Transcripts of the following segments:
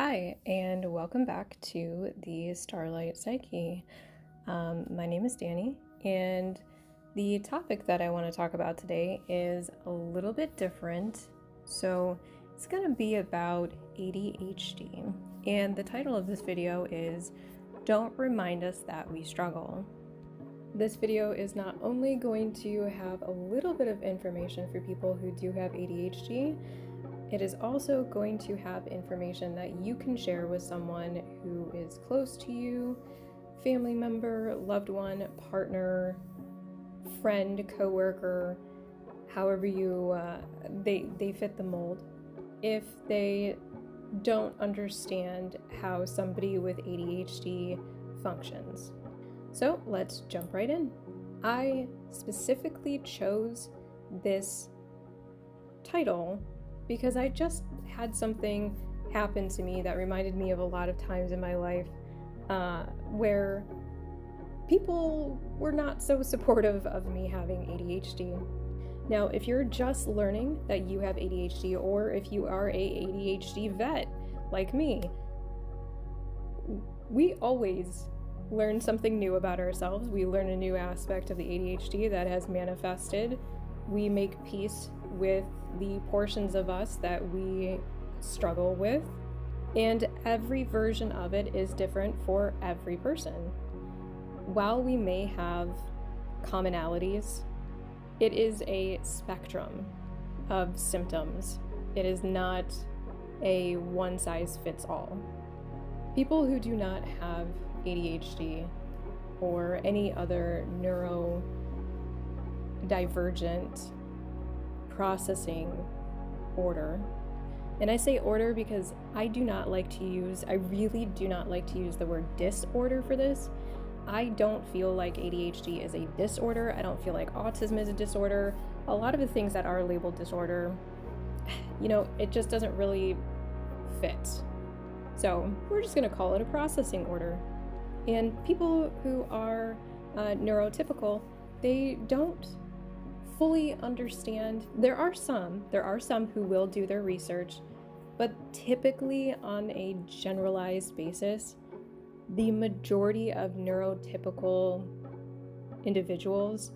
Hi, and welcome back to the Starlight Psyche. My name is Danny, and the topic that I want to talk about today is a little bit different. So it's going to be about ADHD, and the title of this video is Don't Remind Us That We Struggle. This video is not only going to have a little bit of information for people who do have ADHD, it is also going to have information that you can share with someone who is close to you, family member, loved one, partner, friend, coworker, however they fit the mold. If they don't understand how somebody with ADHD functions. So let's jump right in. I specifically chose this title because I just had something happen to me that reminded me of a lot of times in my life where people were not so supportive of me having ADHD. Now, if you're just learning that you have ADHD, or if you are a ADHD vet like me, we always learn something new about ourselves. We learn a new aspect of the ADHD that has manifested. We make peace with the portions of us that we struggle with, and every version of it is different for every person. While we may have commonalities, it is a spectrum of symptoms. It is not a one-size-fits-all. People who do not have ADHD or any other neurodivergent processing order. And I say order because I really do not like to use the word disorder for this. I don't feel like ADHD is a disorder. I don't feel like autism is a disorder. A lot of the things that are labeled disorder, it just doesn't really fit. So we're just gonna call it a processing order. And people who are neurotypical, they don't fully understand. There are some who will do their research, but typically on a generalized basis, the majority of neurotypical individuals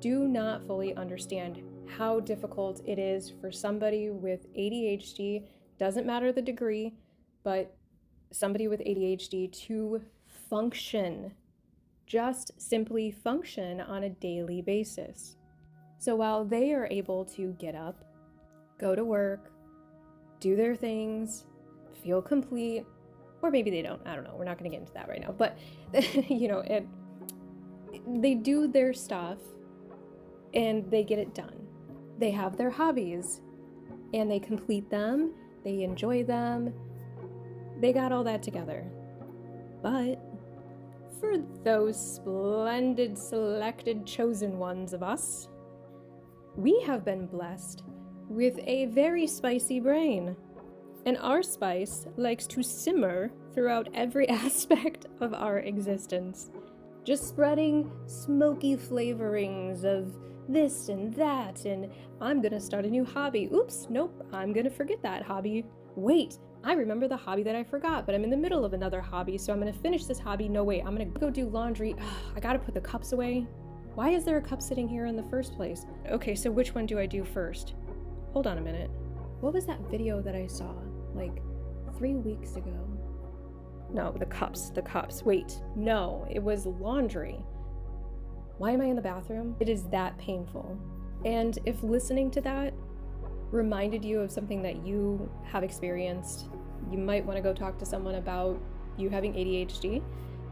do not fully understand how difficult it is for somebody with ADHD, doesn't matter the degree, but somebody with ADHD to function, just simply function on a daily basis. So while they are able to get up, go to work, do their things, feel complete, or maybe they don't, I don't know, we're not going to get into that right now, but they do their stuff and they get it done. They have their hobbies and they complete them, they enjoy them, they got all that together. But for those splendid, selected, chosen ones of us, we have been blessed with a very spicy brain. And our spice likes to simmer throughout every aspect of our existence, just spreading smoky flavorings of this and that, and I'm gonna start a new hobby. Oops, nope, I'm gonna forget that hobby. Wait, I remember the hobby that I forgot, but I'm in the middle of another hobby, so I'm gonna finish this hobby. No, wait, I'm gonna go do laundry. I gotta put the cups away. Why is there a cup sitting here in the first place? Okay, so which one do I do first? Hold on a minute. What was that video that I saw, like 3 weeks ago? No, the cups. Wait, no, it was laundry. Why am I in the bathroom? It is that painful. And if listening to that reminded you of something that you have experienced, you might want to go talk to someone about you having ADHD,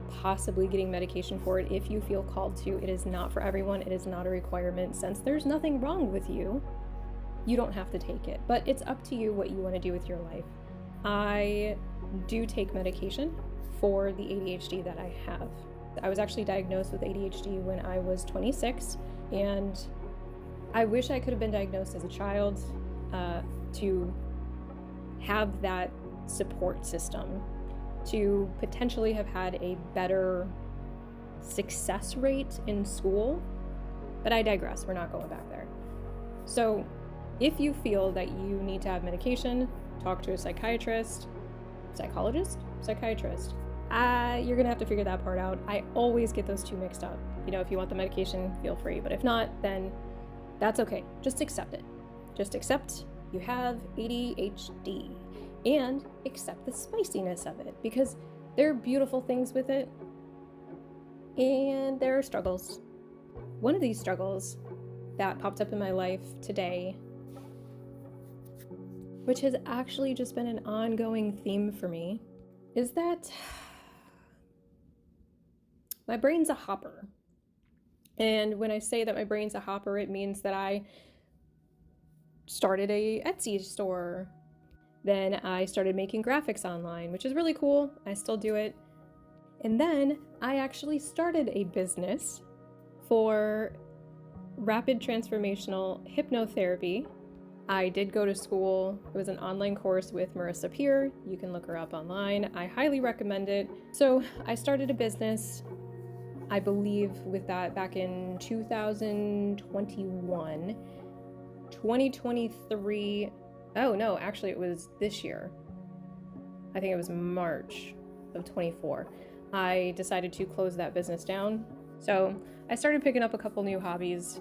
possibly getting medication for it if you feel called to. It is not for everyone. It is not a requirement. Since there's nothing wrong with you, you don't have to take it, but it's up to you what you want to do with your life. I do take medication for the ADHD that I have. I was actually diagnosed with ADHD when I was 26, and I wish I could have been diagnosed as a child to have that support system, to potentially have had a better success rate in school, but I digress, we're not going back there. So if you feel that you need to have medication, talk to a psychiatrist, psychologist, psychiatrist. You're gonna have to figure that part out. I always get those two mixed up. You know, if you want the medication, feel free, but if not, then that's okay. Just accept it. Just accept you have ADHD and accept the spiciness of it, because there are beautiful things with it and there are struggles. One of these struggles that popped up in my life today, which has actually just been an ongoing theme for me, is that my brain's a hopper. And when I say that my brain's a hopper, it means that I started a Etsy store. Then I started making graphics online, which is really cool. I still do it. And then I actually started a business for rapid transformational hypnotherapy. I did go to school. It was an online course with Marissa Peer. You can look her up online. I highly recommend it. So I started a business, I believe, with that back in 2021. 2023, oh no, actually it was this year. I think it was March of 24. I decided to close that business down. So I started picking up a couple new hobbies,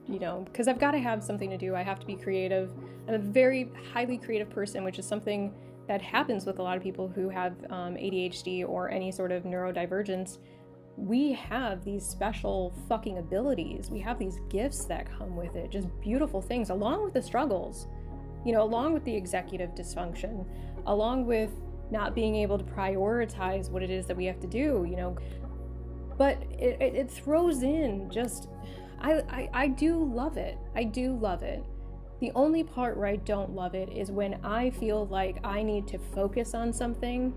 you know, because I've got to have something to do. I have to be creative. I'm a very highly creative person, which is something that happens with a lot of people who have ADHD or any sort of neurodivergence. We have these special fucking abilities. We have these gifts that come with it, just beautiful things, along with the struggles, you know, along with the executive dysfunction, along with not being able to prioritize what it is that we have to do, you know. But it throws in just, I do love it. I do love it. The only part where I don't love it is when I feel like I need to focus on something,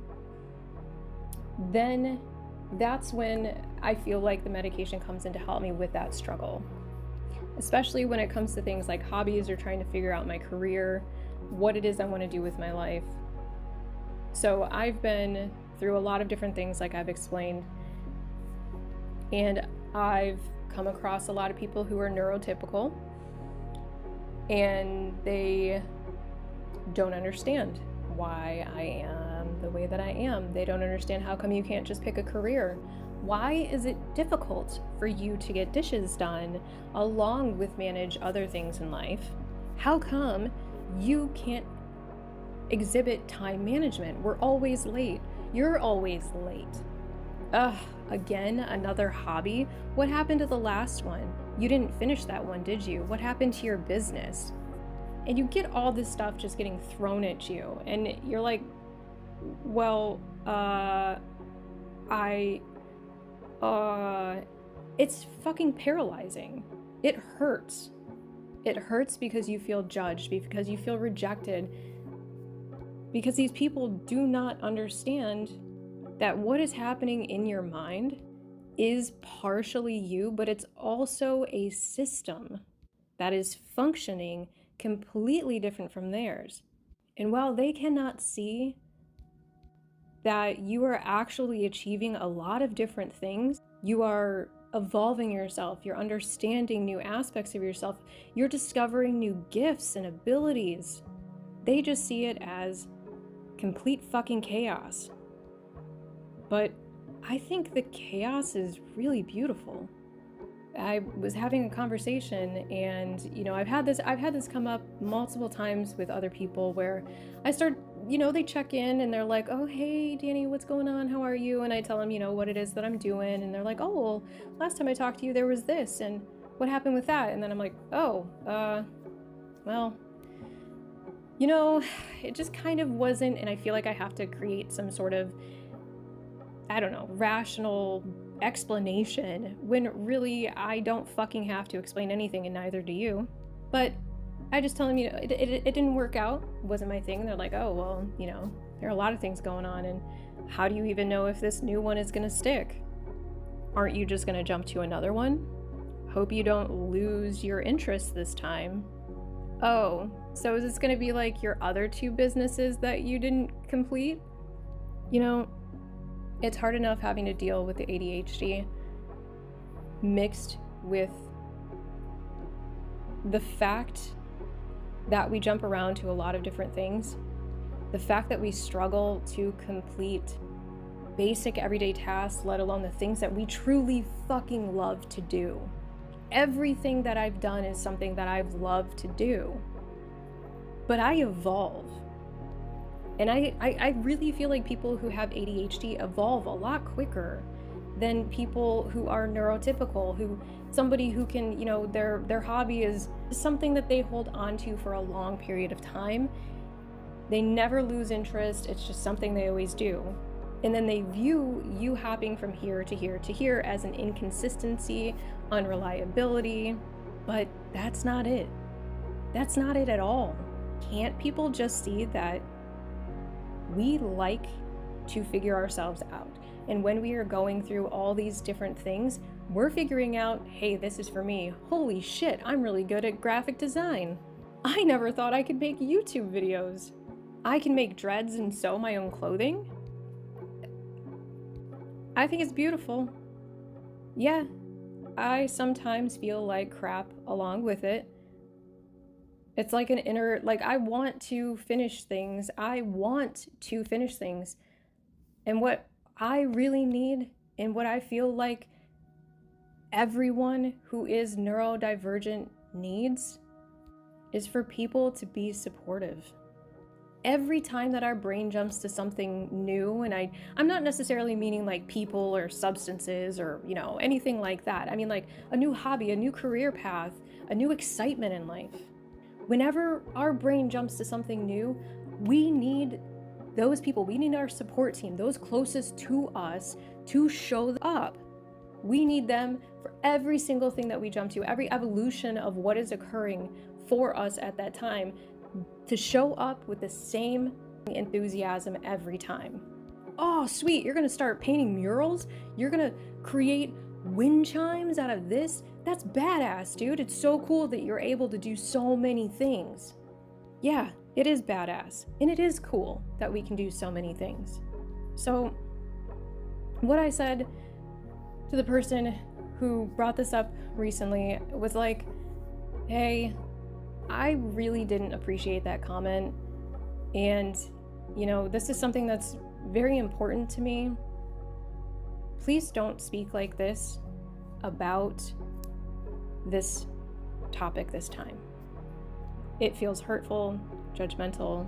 then that's when I feel like the medication comes in to help me with that struggle. Especially when it comes to things like hobbies or trying to figure out my career, what it is I want to do with my life. So I've been through a lot of different things, like I've explained, and I've come across a lot of people who are neurotypical and they don't understand why I am the way that I am. They don't understand how come you can't just pick a career. Why is it difficult for you to get dishes done along with manage other things in life? How come you can't exhibit time management? We're always late. You're always late. Again, another hobby. What happened to the last one? You didn't finish that one, did you? What happened to your business? And you get all this stuff just getting thrown at you, and you're like, well, it's fucking paralyzing. It hurts. It hurts because you feel judged, because you feel rejected, because these people do not understand that what is happening in your mind is partially you, but it's also a system that is functioning completely different from theirs. And while they cannot see that you are actually achieving a lot of different things, you are evolving yourself, you're understanding new aspects of yourself, you're discovering new gifts and abilities. They just see it as complete fucking chaos. But I think the chaos is really beautiful. I was having a conversation, and you know, I've had this come up multiple times with other people where I start, you know, they check in and they're like, oh hey Danny, what's going on, how are you? And I tell them, you know, what it is that I'm doing, and they're like, oh well, last time I talked to you there was this, and what happened with that? And then I'm like, oh well, you know, it just kind of wasn't. And I feel like I have to create some sort of, I don't know, rational explanation when really I don't fucking have to explain anything, and neither do you. But I just tell them, you know, it didn't work out, it wasn't my thing. And they're like, oh well, you know, there are a lot of things going on, and how do you even know if this new one is gonna stick? Aren't you just gonna jump to another one? Hope you don't lose your interest this time. Oh, so is this gonna be like your other two businesses that you didn't complete? You know, it's hard enough having to deal with the ADHD mixed with the fact that we jump around to a lot of different things. The fact that we struggle to complete basic everyday tasks, let alone the things that we truly fucking love to do. Everything that I've done is something that I've loved to do. But I evolve. And I really feel like people who have ADHD evolve a lot quicker than people who are neurotypical, somebody who can, their hobby is something that they hold on to for a long period of time. They never lose interest. It's just something they always do. And then they view you hopping from here to here to here as an inconsistency, unreliability, but that's not it. That's not it at all. Can't people just see that we like to figure ourselves out? And when we are going through all these different things, we're figuring out, hey, this is for me. Holy shit, I'm really good at graphic design. I never thought I could make YouTube videos. I can make dreads and sew my own clothing. I think it's beautiful. Yeah, I sometimes feel like crap along with it. It's like an inner, I want to finish things. And what I really need, and what I feel like everyone who is neurodivergent needs, is for people to be supportive. Every time that our brain jumps to something new, and I'm not necessarily meaning like people or substances or, anything like that. I mean like a new hobby, a new career path, a new excitement in life. Whenever our brain jumps to something new, we need those people, we need our support team, those closest to us to show up. We need them for every single thing that we jump to, every evolution of what is occurring for us at that time, to show up with the same enthusiasm every time. Oh, sweet, you're gonna start painting murals? You're gonna create wind chimes out of this? That's badass, dude. It's so cool that you're able to do so many things. Yeah, it is badass. And it is cool that we can do so many things. So, what I said to the person who brought this up recently was like, hey, I really didn't appreciate that comment. And, this is something that's very important to me. Please don't speak like this about this topic this time. It feels hurtful, judgmental,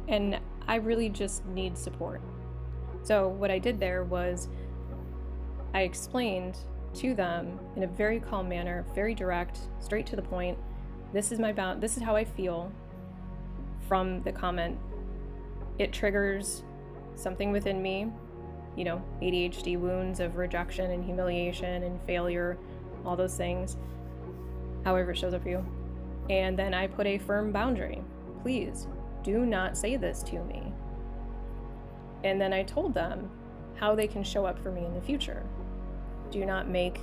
and I really just need support. So what I did there was I explained to them in a very calm manner, very direct, straight to the point. This is how I feel from the comment. It triggers something within me, ADHD wounds of rejection and humiliation and failure, all those things, however it shows up for you. And then I put a firm boundary. Please do not say this to me. And then I told them how they can show up for me in the future. Do not make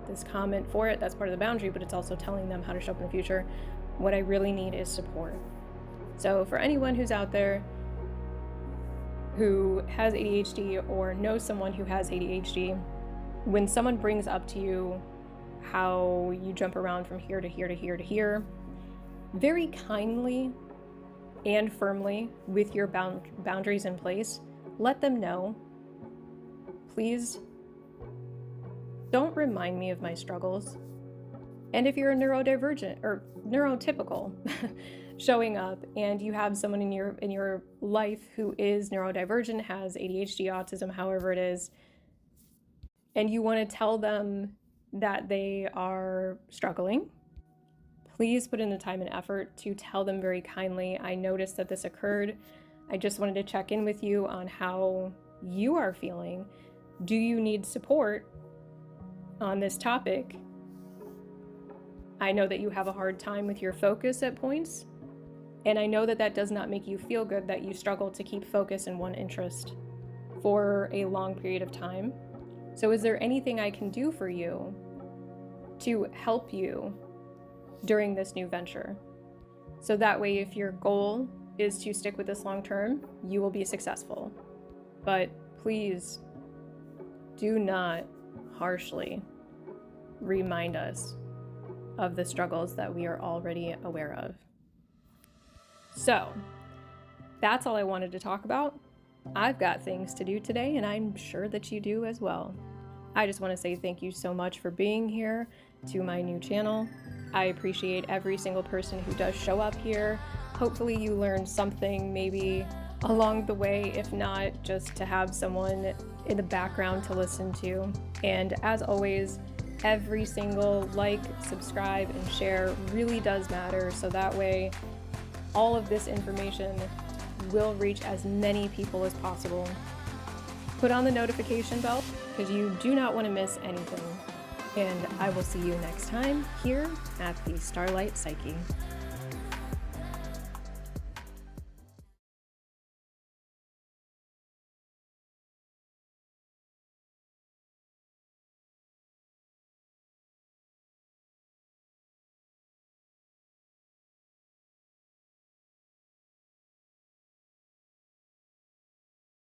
this comment for it. That's part of the boundary, but it's also telling them how to show up in the future. What I really need is support. So for anyone who's out there who has ADHD or knows someone who has ADHD, when someone brings up to you how you jump around from here to here to here to here, very kindly and firmly, with your boundaries in place, let them know, please don't remind me of my struggles. And if you're a neurodivergent or neurotypical showing up and you have someone in your life who is neurodivergent, has ADHD, autism, however it is, and you want to tell them that they are struggling, please put in the time and effort to tell them very kindly, I noticed that this occurred. I just wanted to check in with you on how you are feeling. Do you need support on this topic? I know that you have a hard time with your focus at points, and I know that that does not make you feel good, that you struggle to keep focus in one interest for a long period of time. So is there anything I can do for you to help you during this new venture? So that way, if your goal is to stick with this long term, you will be successful. But please do not harshly remind us of the struggles that we are already aware of. So, That's all I wanted to talk about. I've got things to do today, and I'm sure that you do as well. I just want to say thank you so much for being here to my new channel. I appreciate every single person who does show up here. Hopefully you learned something maybe along the way, if not just to have someone in the background to listen to. And as always, every single like, subscribe, and share really does matter, so that way all of this information will reach as many people as possible. Put on the notification bell because you do not want to miss anything. And I will see you next time here at the Starlight Psyche.